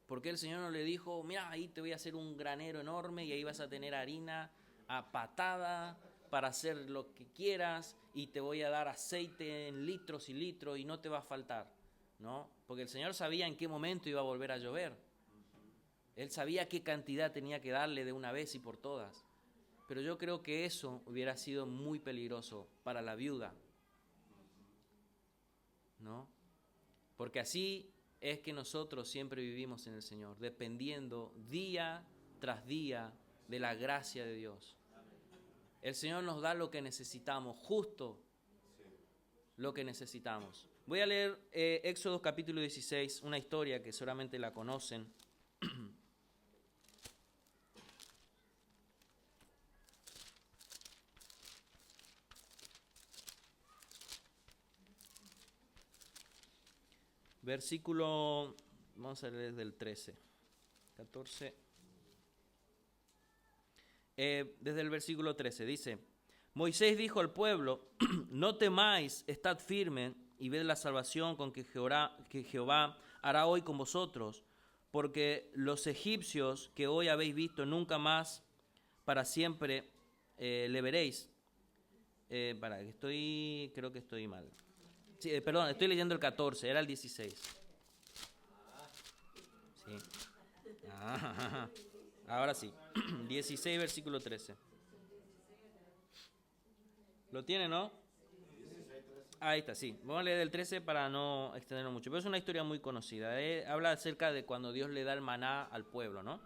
¿Por qué el Señor no le dijo, mira, ahí te voy a hacer un granero enorme y ahí vas a tener harina a patada para hacer lo que quieras y te voy a dar aceite en litros y litros y no te va a faltar? ¿No? Porque el Señor sabía en qué momento iba a volver a llover. Él sabía qué cantidad tenía que darle de una vez y por todas. Pero yo creo que eso hubiera sido muy peligroso para la viuda, ¿no? Porque así es que nosotros siempre vivimos en el Señor, dependiendo día tras día de la gracia de Dios. El Señor nos da lo que necesitamos, justo lo que necesitamos. Voy a leer Éxodo capítulo 16, una historia que seguramente la conocen. Versículo, vamos a leer desde el 13, 14. Desde el versículo 13 dice, Moisés dijo al pueblo, no temáis, estad firmes y ved la salvación con que Jehová hará hoy con vosotros, porque los egipcios que hoy habéis visto nunca más para siempre le veréis. Creo que estoy mal. Sí, perdón, estoy leyendo el 14, era el 16. Sí. Ahora sí, 16 versículo 13. ¿Lo tiene, no? Ahí está, sí. Vamos a leer el 13 para no extendernos mucho. Pero es una historia muy conocida. Habla acerca de cuando Dios le da el maná al pueblo, ¿no?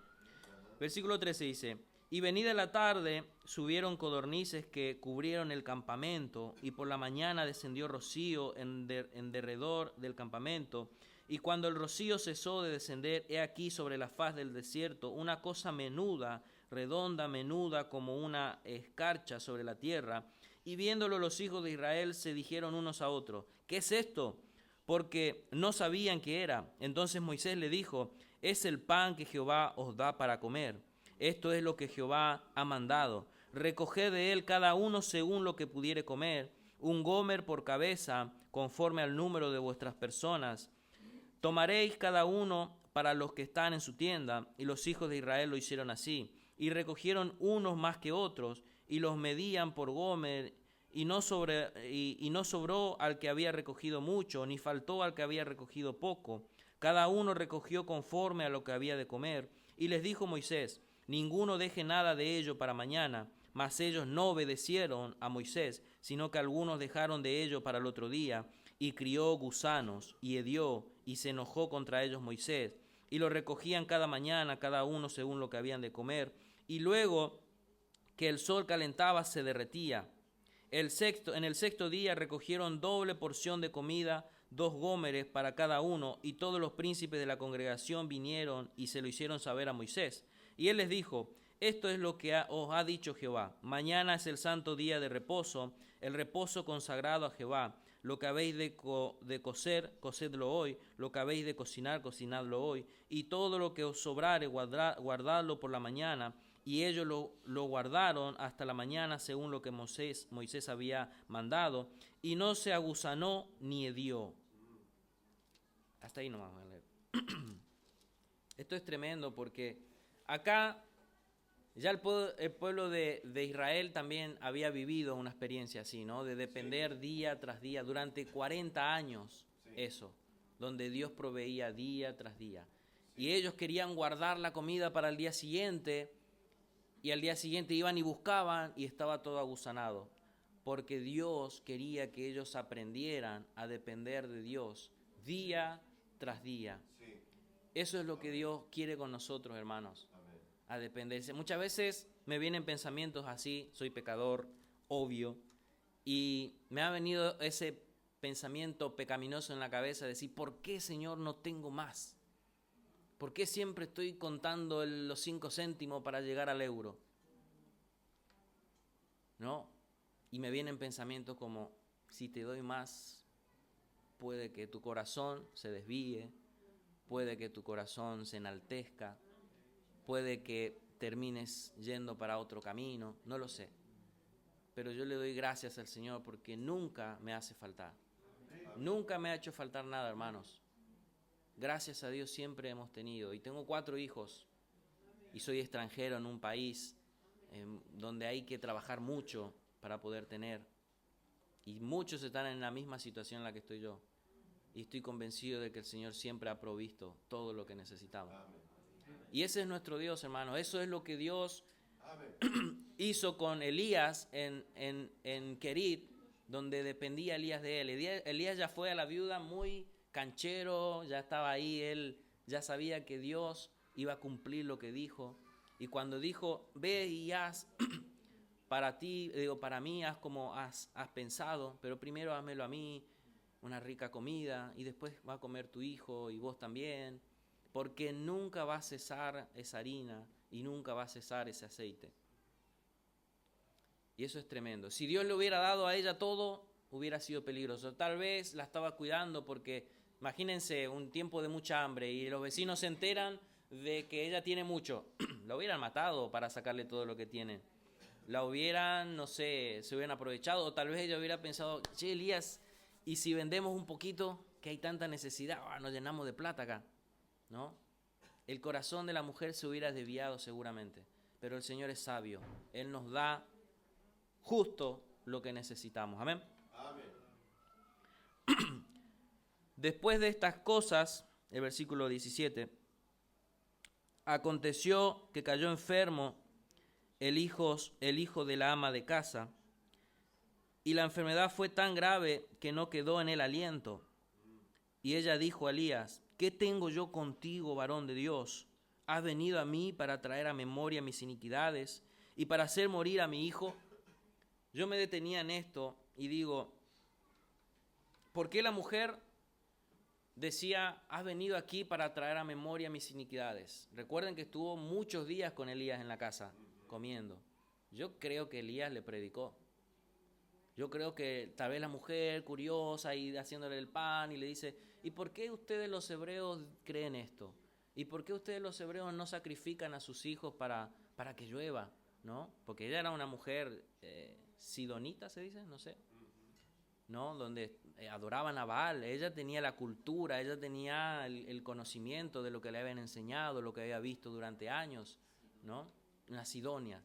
Versículo 13 dice, y venida la tarde subieron codornices que cubrieron el campamento, y por la mañana descendió rocío en derredor del campamento. Y cuando el rocío cesó de descender, he aquí sobre la faz del desierto una cosa menuda, redonda, menuda como una escarcha sobre la tierra. Y viéndolo los hijos de Israel se dijeron unos a otros, ¿qué es esto? Porque no sabían qué era. Entonces Moisés le dijo, es el pan que Jehová os da para comer. Esto es lo que Jehová ha mandado. Recoged de él cada uno según lo que pudiere comer, un gomer por cabeza, conforme al número de vuestras personas. Tomaréis cada uno para los que están en su tienda. Y los hijos de Israel lo hicieron así. Y recogieron unos más que otros, y los medían por gomer, y no sobró al que había recogido mucho, ni faltó al que había recogido poco. Cada uno recogió conforme a lo que había de comer. Y les dijo Moisés, ninguno deje nada de ello para mañana. Mas ellos no obedecieron a Moisés, sino que algunos dejaron de ello para el otro día. Y crió gusanos, y hedió, y se enojó contra ellos Moisés. Y lo recogían cada mañana, cada uno según lo que habían de comer. Y luego que el sol calentaba, se derretía. En el sexto día recogieron doble porción de comida, 2 gómeres para cada uno, y todos los príncipes de la congregación vinieron y se lo hicieron saber a Moisés. Y él les dijo, esto es lo que os ha dicho Jehová. Mañana es el santo día de reposo, el reposo consagrado a Jehová. Lo que habéis de cocer, cocedlo hoy. Lo que habéis de cocinar, cocinadlo hoy. Y todo lo que os sobrare, guardadlo por la mañana. Y ellos lo guardaron hasta la mañana según lo que Moisés había mandado. Y no se agusanó ni hedió. Hasta ahí nomás voy a leer. Esto es tremendo porque acá ya el pueblo de Israel también había vivido una experiencia así, ¿no? De depender día tras día, durante 40 años, eso, donde Dios proveía día tras día. y ellos querían guardar la comida para el día siguiente, y al día siguiente iban y buscaban y estaba todo agusanado, porque Dios quería que ellos aprendieran a depender de Dios día tras día. Eso es lo que Dios quiere con nosotros, hermanos, a dependerse. Muchas veces me vienen pensamientos así, soy pecador, obvio, y me ha venido ese pensamiento pecaminoso en la cabeza de decir, ¿por qué, Señor, no tengo más? ¿Por qué siempre estoy contando los 5 céntimos para llegar al euro? ¿No? Y me vienen pensamientos como, si te doy más, puede que tu corazón se desvíe, puede que tu corazón se enaltezca, puede que termines yendo para otro camino, no lo sé. Pero yo le doy gracias al Señor porque nunca me hace faltar. Nunca me ha hecho faltar nada, hermanos. Gracias a Dios siempre hemos tenido. Y tengo 4 hijos y soy extranjero en un país donde hay que trabajar mucho para poder tener. Y muchos están en la misma situación en la que estoy yo. Y estoy convencido de que el Señor siempre ha provisto todo lo que necesitamos. Y ese es nuestro Dios, hermanos. Eso es lo que Dios hizo con Elías en Querit, donde dependía Elías de él. Elías ya fue a la viuda muy canchero, ya estaba ahí, él ya sabía que Dios iba a cumplir lo que dijo. Y cuando dijo, ve y haz para ti, para mí, haz como has pensado, pero primero házmelo a mí, una rica comida, y después va a comer tu hijo y vos también, porque nunca va a cesar esa harina y nunca va a cesar ese aceite. Y eso es tremendo. Si Dios le hubiera dado a ella todo, hubiera sido peligroso. Tal vez la estaba cuidando porque, imagínense, un tiempo de mucha hambre y los vecinos se enteran de que ella tiene mucho. La hubieran matado para sacarle todo lo que tiene. La hubieran, no sé, se hubieran aprovechado. O tal vez ella hubiera pensado, che, Elías, ¿y si vendemos un poquito que hay tanta necesidad? Nos llenamos de plata acá, ¿no? El corazón de la mujer se hubiera desviado seguramente. Pero el Señor es sabio. Él nos da justo lo que necesitamos. Amén. Amén. Después de estas cosas, el versículo 17, aconteció que cayó enfermo el hijo de la ama de casa, y la enfermedad fue tan grave que no quedó en él aliento. Y ella dijo a Elías, ¿qué tengo yo contigo, varón de Dios? ¿Has venido a mí para traer a memoria mis iniquidades y para hacer morir a mi hijo? Yo me detenía en esto y digo, ¿por qué la mujer decía, has venido aquí para traer a memoria mis iniquidades? Recuerden que estuvo muchos días con Elías en la casa, comiendo. Yo creo que Elías le predicó. Yo creo que tal vez la mujer, curiosa, y haciéndole el pan, y le dice, ¿y por qué ustedes los hebreos creen esto? ¿Y por qué ustedes los hebreos no sacrifican a sus hijos para que llueva? ¿No? Porque ella era una mujer sidonita, se dice, no sé, ¿no? Donde adoraban a Baal. Ella tenía la cultura, ella tenía el conocimiento de lo que le habían enseñado, lo que había visto durante años, ¿no? Una Sidonia.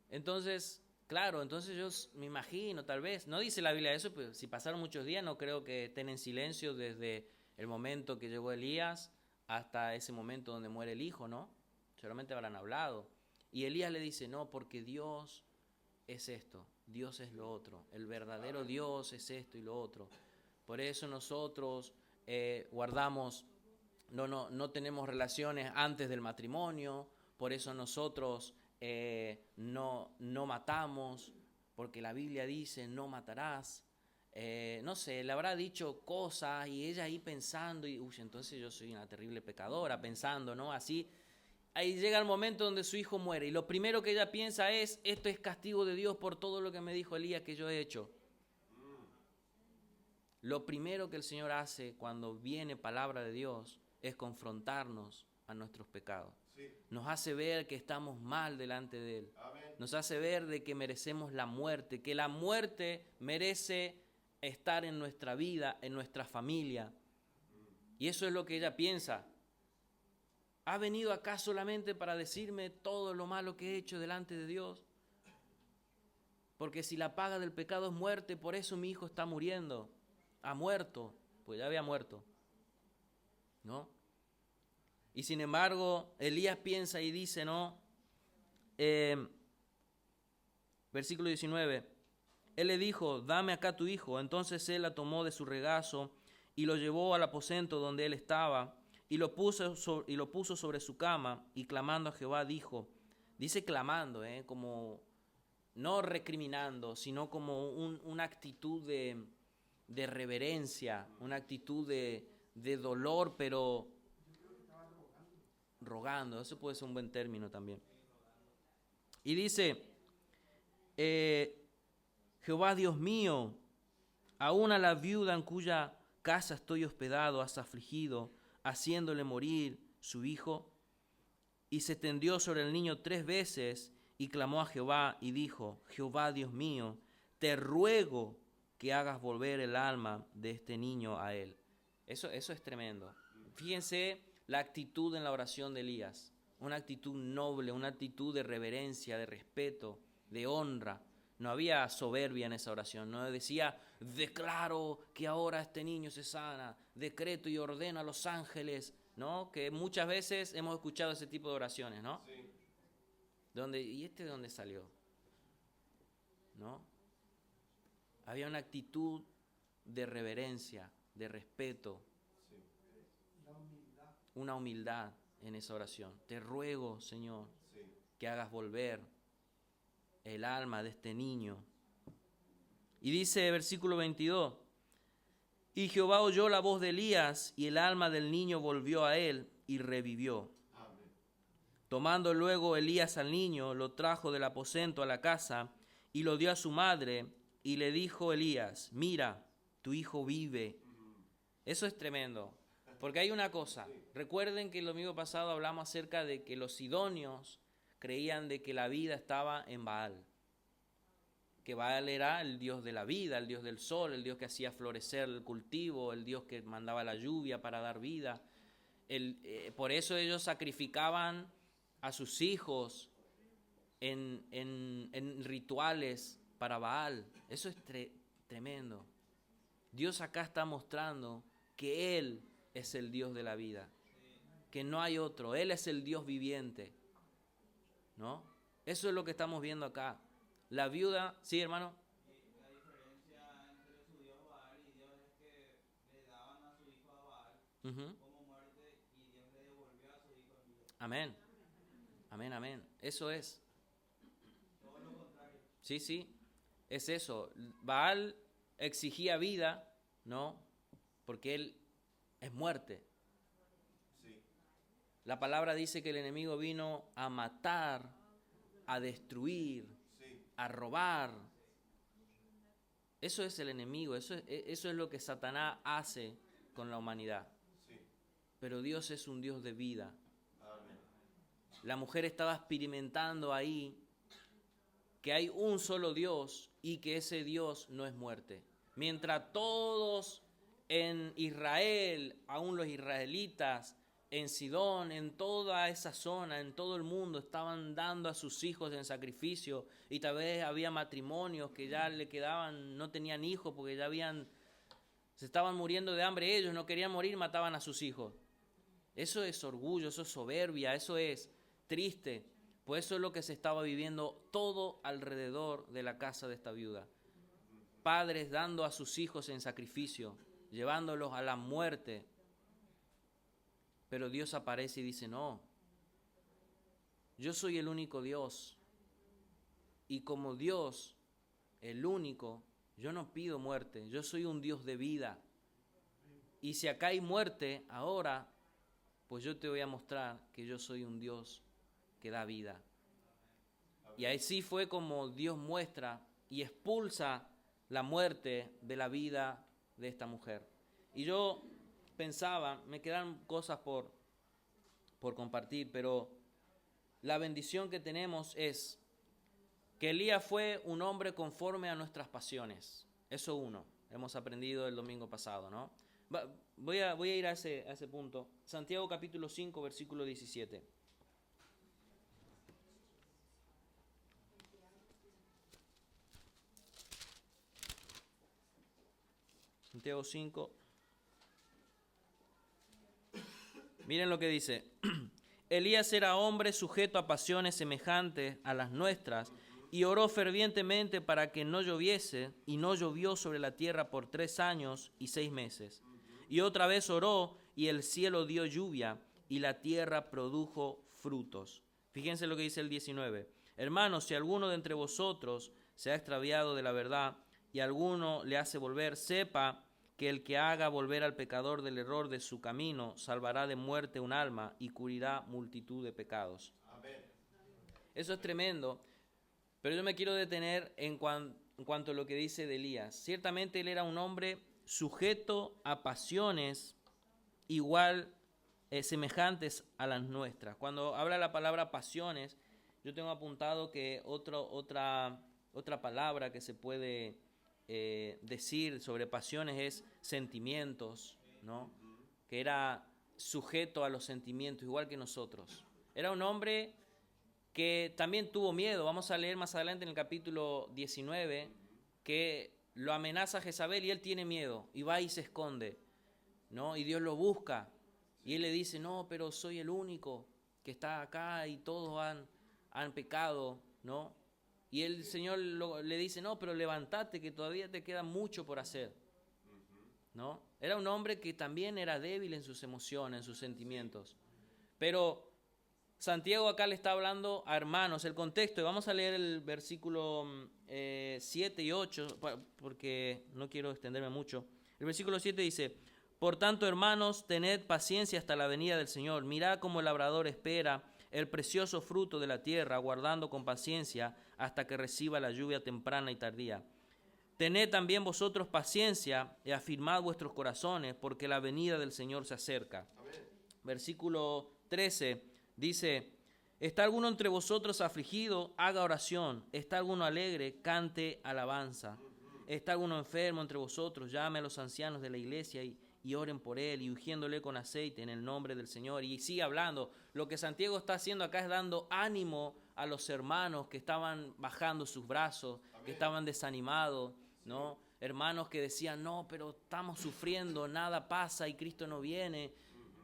Entonces, claro, entonces yo me imagino, tal vez, no dice la Biblia eso, pero si pasaron muchos días, no creo que estén en silencio desde el momento que llegó Elías hasta ese momento donde muere el hijo, ¿no? Seguramente habrán hablado. Y Elías le dice, no, porque Dios es esto, Dios es lo otro, el verdadero Dios es esto y lo otro. Por eso nosotros guardamos, no tenemos relaciones antes del matrimonio, por eso nosotros no matamos, porque la Biblia dice no matarás. No sé, le habrá dicho cosas y ella ahí pensando, y entonces yo soy una terrible pecadora, pensando, ¿no? Así. Ahí llega el momento donde su hijo muere y lo primero que ella piensa es, esto es castigo de Dios por todo lo que me dijo Elías que yo he hecho. Lo primero que el Señor hace cuando viene palabra de Dios es confrontarnos a nuestros pecados. Sí. Nos hace ver que estamos mal delante de Él. Amén. Nos hace ver de que merecemos la muerte, que la muerte merece estar en nuestra vida, en nuestra familia. Y eso es lo que ella piensa. ¿Ha venido acá solamente para decirme todo lo malo que he hecho delante de Dios? Porque si la paga del pecado es muerte, por eso mi hijo está muriendo. Ha muerto, pues ya había muerto, ¿no? Y sin embargo, Elías piensa y dice, ¿no? Versículo 19. Él le dijo, dame acá tu hijo. Entonces él la tomó de su regazo y lo llevó al aposento donde él estaba y lo puso sobre su cama y clamando a Jehová dijo, dice clamando, como no recriminando, sino como una actitud de reverencia, una actitud de dolor, pero rogando. Eso puede ser un buen término también. Y dice, Jehová Dios mío, aún a la viuda en cuya casa estoy hospedado has afligido, haciéndole morir su hijo. Y se tendió sobre el niño 3 veces y clamó a Jehová y dijo, Jehová Dios mío, te ruego que hagas volver el alma de este niño a él. Eso es tremendo. Fíjense la actitud en la oración de Elías, una actitud noble, una actitud de reverencia, de respeto, de honra. No había soberbia en esa oración, no decía, declaro que ahora este niño se sana, decreto y ordeno a los ángeles, ¿no? Que muchas veces hemos escuchado ese tipo de oraciones, ¿no? Sí. ¿Y este de dónde salió? ¿No? Había una actitud de reverencia, de respeto, sí. Una humildad en esa oración. Te ruego, Señor, sí, que hagas volver el alma de este niño. Y dice versículo 22, y Jehová oyó la voz de Elías, y el alma del niño volvió a él, y revivió. Amén. Tomando luego Elías al niño, lo trajo del aposento a la casa, y lo dio a su madre, y le dijo Elías, mira, tu hijo vive. Eso es tremendo, porque hay una cosa, recuerden que el domingo pasado hablamos acerca de que los sidonios creían de que la vida estaba en Baal, que Baal era el dios de la vida, el dios del sol, el dios que hacía florecer el cultivo, el dios que mandaba la lluvia para dar vida. Por eso ellos sacrificaban a sus hijos en rituales para Baal. Eso es tremendo. Dios acá está mostrando que Él es el Dios de la vida, que no hay otro, Él es el Dios viviente, ¿no? Eso es lo que estamos viendo acá. La viuda, ¿sí, hermano? La diferencia entre su Dios Baal y Dios es que le daban a su hijo a Baal como muerte y Dios le devolvió a su hijo en vida. Amén. Amén, amén. Eso es. Todo lo contrario. Sí, sí. Es eso. Baal exigía vida, ¿no? Porque él es muerte. Sí. La palabra dice que el enemigo vino a matar, a destruir, sí, a robar. Eso es el enemigo, eso es lo que Satanás hace con la humanidad. Sí. Pero Dios es un Dios de vida. Amén. La mujer estaba experimentando ahí que hay un solo Dios y que ese Dios no es muerte. Mientras todos en Israel, aún los israelitas, en Sidón, en toda esa zona, en todo el mundo, estaban dando a sus hijos en sacrificio, y tal vez había matrimonios que ya le quedaban, no tenían hijos porque ya se estaban muriendo de hambre ellos, no querían morir, mataban a sus hijos. Eso es orgullo, eso es soberbia, eso es triste. Pues eso es lo que se estaba viviendo todo alrededor de la casa de esta viuda. Padres dando a sus hijos en sacrificio, llevándolos a la muerte. Pero Dios aparece y dice, no, yo soy el único Dios. Y como Dios, el único, yo no pido muerte, yo soy un Dios de vida. Y si acá hay muerte, ahora, pues yo te voy a mostrar que yo soy un Dios que da vida. Y así fue como Dios muestra y expulsa la muerte de la vida de esta mujer. Y yo pensaba, me quedan cosas por compartir, pero la bendición que tenemos es que Elías fue un hombre conforme a nuestras pasiones. Eso uno, hemos aprendido el domingo pasado, ¿no? Voy a ir a ese punto. Santiago capítulo 5, versículo 17. Santiago 5, Miren lo que dice. Elías era hombre sujeto a pasiones semejantes a las nuestras, y oró fervientemente para que no lloviese, y no llovió sobre la tierra por 3 años y 6 meses. Y otra vez oró, y el cielo dio lluvia, y la tierra produjo frutos. Fíjense lo que dice el 19. Hermanos, si alguno de entre vosotros se ha extraviado de la verdad, y alguno le hace volver, sepa que el que haga volver al pecador del error de su camino, salvará de muerte un alma, y cubrirá multitud de pecados. Amén. Eso es tremendo. Pero yo me quiero detener en cuanto a lo que dice de Elías. Ciertamente él era un hombre sujeto a pasiones igual semejantes a las nuestras. Cuando habla la palabra pasiones, yo tengo apuntado que otra palabra que se puede decir sobre pasiones es sentimientos, ¿no? Que era sujeto a los sentimientos, igual que nosotros. Era un hombre que también tuvo miedo. Vamos a leer más adelante en el capítulo 19 que lo amenaza Jezabel y él tiene miedo y va y se esconde, ¿no? Y Dios lo busca y él le dice, no, pero soy el único que está acá y todos han pecado, ¿no? Y el Señor le dice, no, pero levántate que todavía te queda mucho por hacer, ¿no? Era un hombre que también era débil en sus emociones, en sus sentimientos, pero Santiago acá le está hablando a hermanos. El contexto, y vamos a leer el versículo 7 y 8, porque no quiero extenderme mucho. El versículo 7 dice, por tanto, hermanos, tened paciencia hasta la venida del Señor. Mirad cómo el labrador espera el precioso fruto de la tierra, aguardando con paciencia hasta que reciba la lluvia temprana y tardía. Tened también vosotros paciencia y afirmad vuestros corazones, porque la venida del Señor se acerca. Amén. Versículo 13. Dice, ¿está alguno entre vosotros afligido? Haga oración. ¿Está alguno alegre? Cante alabanza. ¿Está alguno enfermo entre vosotros? Llame a los ancianos de la iglesia y oren por él, y ungiéndole con aceite en el nombre del Señor. Y sigue hablando. Lo que Santiago está haciendo acá es dando ánimo a los hermanos que estaban bajando sus brazos, amén, que estaban desanimados, ¿no? Hermanos que decían, no, pero estamos sufriendo, nada pasa y Cristo no viene.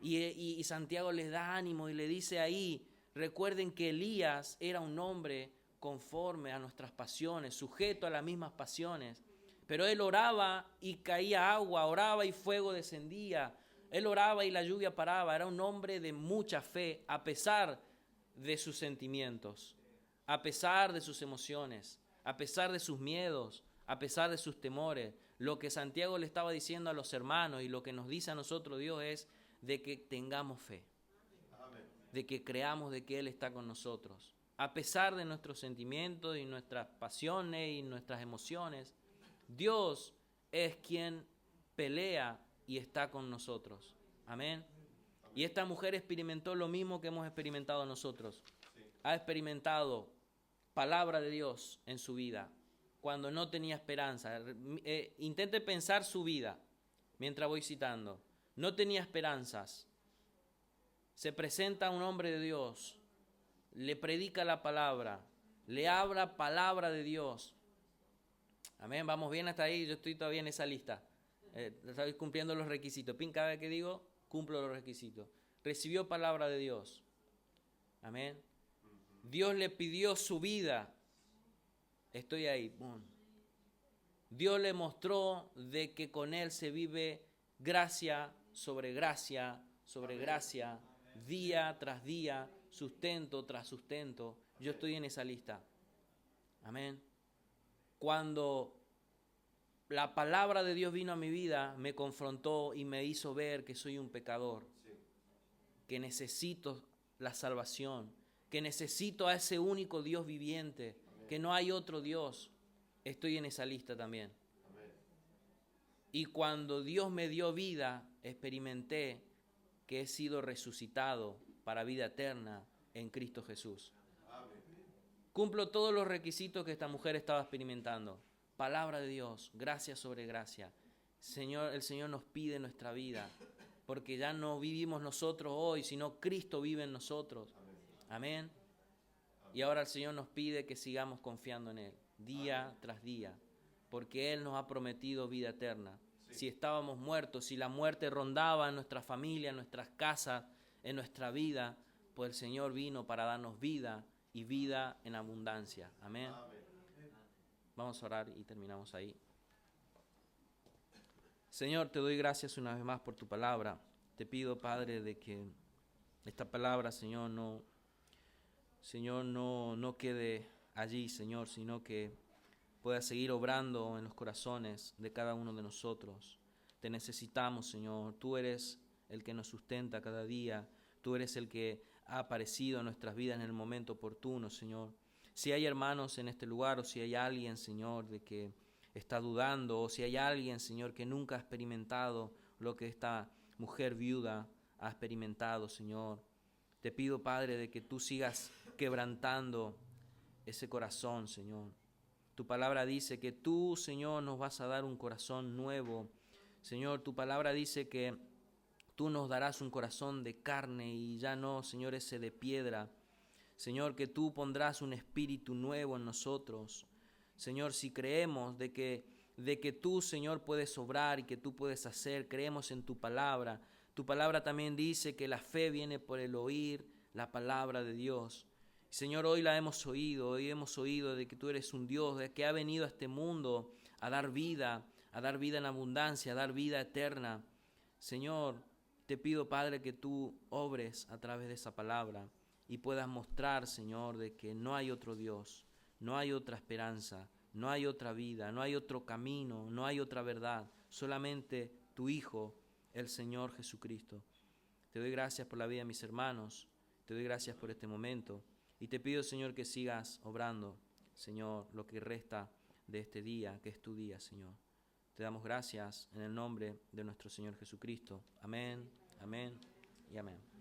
Y Santiago les da ánimo y le dice ahí, recuerden que Elías era un hombre conforme a nuestras pasiones, sujeto a las mismas pasiones. Pero él oraba y caía agua, oraba y fuego descendía. Él oraba y la lluvia paraba. Era un hombre de mucha fe, a pesar de sus sentimientos, a pesar de sus emociones, a pesar de sus miedos, a pesar de sus temores. Lo que Santiago le estaba diciendo a los hermanos y lo que nos dice a nosotros Dios es de que tengamos fe, de que creamos de que Él está con nosotros. A pesar de nuestros sentimientos y nuestras pasiones y nuestras emociones, Dios es quien pelea y está con nosotros. Amén. Y esta mujer experimentó lo mismo que hemos experimentado nosotros. Ha experimentado palabra de Dios en su vida cuando no tenía esperanza. Intente pensar su vida mientras voy citando. No tenía esperanzas. Se presenta un hombre de Dios, le predica la palabra, le habla palabra de Dios. Amén, vamos bien hasta ahí, yo estoy todavía en esa lista. Estoy cumpliendo los requisitos. Cada vez que digo, cumplo los requisitos. Recibió palabra de Dios. Amén. Dios le pidió su vida. Estoy ahí. Dios le mostró de que con Él se vive gracia sobre gracia sobre gracia, día tras día, sustento tras sustento. Yo estoy en esa lista. Amén. Cuando la palabra de Dios vino a mi vida, me confrontó y me hizo ver que soy un pecador, que necesito la salvación, que necesito a ese único Dios viviente, que no hay otro Dios. Estoy en esa lista también. Y cuando Dios me dio vida, experimenté que he sido resucitado para vida eterna en Cristo Jesús. Cumplo todos los requisitos que esta mujer estaba experimentando. Palabra de Dios, gracia sobre gracia. El Señor nos pide nuestra vida, porque ya no vivimos nosotros hoy, sino Cristo vive en nosotros. Amén. Y ahora el Señor nos pide que sigamos confiando en Él, día tras día, porque Él nos ha prometido vida eterna. Si estábamos muertos, si la muerte rondaba en nuestra familia, en nuestras casas, en nuestra vida, pues el Señor vino para darnos vida y vida en abundancia. Amén. Vamos a orar y terminamos ahí. Señor, te doy gracias una vez más por tu palabra. Te pido, Padre, de que esta palabra, Señor, no quede allí, Señor, sino que pueda seguir obrando en los corazones de cada uno de nosotros. Te necesitamos, Señor. Tú eres el que nos sustenta cada día. Tú eres el que ha aparecido en nuestras vidas en el momento oportuno, Señor. Si hay hermanos en este lugar, o si hay alguien, Señor, de que está dudando, o si hay alguien, Señor, que nunca ha experimentado lo que esta mujer viuda ha experimentado, Señor, te pido, Padre, de que tú sigas quebrantando ese corazón, Señor. Tu palabra dice que tú, Señor, nos vas a dar un corazón nuevo. Señor, tu palabra dice que tú nos darás un corazón de carne y ya no, Señor, ese de piedra. Señor, que tú pondrás un espíritu nuevo en nosotros. Señor, si creemos de que tú, Señor, puedes obrar y que tú puedes hacer, creemos en tu palabra. Tu palabra también dice que la fe viene por el oír la palabra de Dios. Señor, hoy la hemos oído, hoy hemos oído de que tú eres un Dios, de que ha venido a este mundo a dar vida en abundancia, a dar vida eterna. Señor, te pido, Padre, que tú obres a través de esa palabra y puedas mostrar, Señor, de que no hay otro Dios, no hay otra esperanza, no hay otra vida, no hay otro camino, no hay otra verdad, solamente tu Hijo, el Señor Jesucristo. Te doy gracias por la vida de mis hermanos, te doy gracias por este momento y te pido, Señor, que sigas obrando, Señor, lo que resta de este día, que es tu día, Señor. Te damos gracias en el nombre de nuestro Señor Jesucristo. Amén, amén y amén.